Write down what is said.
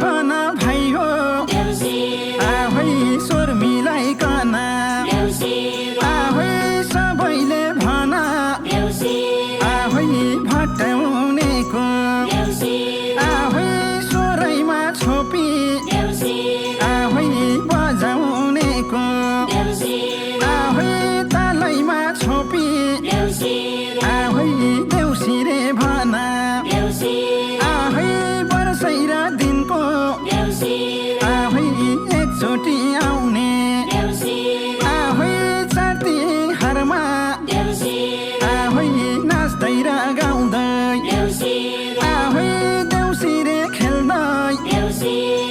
भन भाइ हो आहै स्वर मिलाइकन आहै सबैले भन आहै भट्याउनेको आहै स्वरैमा छोपी आहै बजाउनेको आहै तालैमा छोपी आहै देउसिरे भन आहै वर्षै र दिनको आहै एकचोटि आउने आहै चाँती हारमा आहै नाच्दै र गाउँदै आहै देउसिरे खेल्दै